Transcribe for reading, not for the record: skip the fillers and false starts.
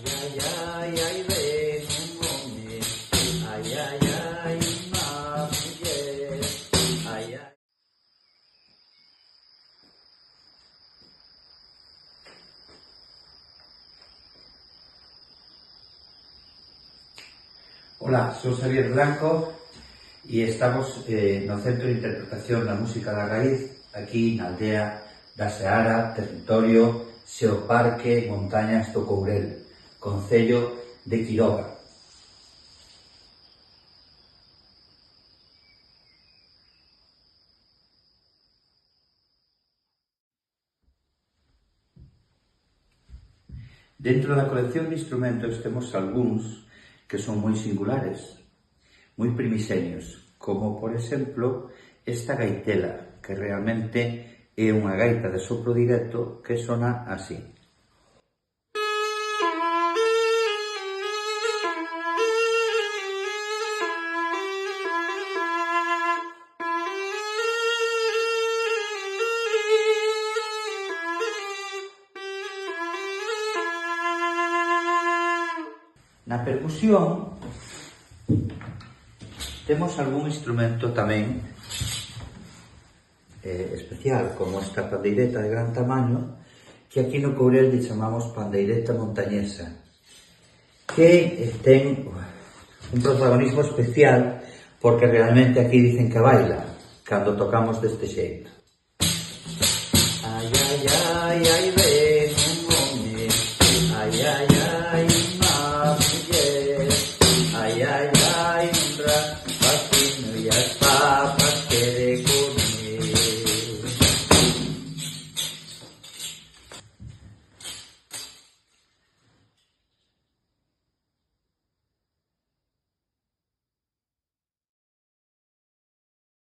ay, ay, ay, ven un home, ay, ay, ay, unha muller, ay, ay. Ola, sou Xavier Blanco e estamos no Centro de Interpretación da Música da Raíz, aquí na aldea da Seara, territorio Xeoparque Montañas do Courel, concello de Quiroga. Dentro da colección de instrumentos temos algúns que son moi singulares, moi primixenios, como, por exemplo, esta gaitela, que realmente é unha gaita de sopro directo que sona así. Na percusión temos algún instrumento tamén especial, como esta pandeireta de gran tamaño, que aquí no Courel lle chamamos pandeireta montañesa, que ten un protagonismo especial porque realmente aquí dicen que baila cando tocamos deste xeito. Ay, ay, ay, ay, ven.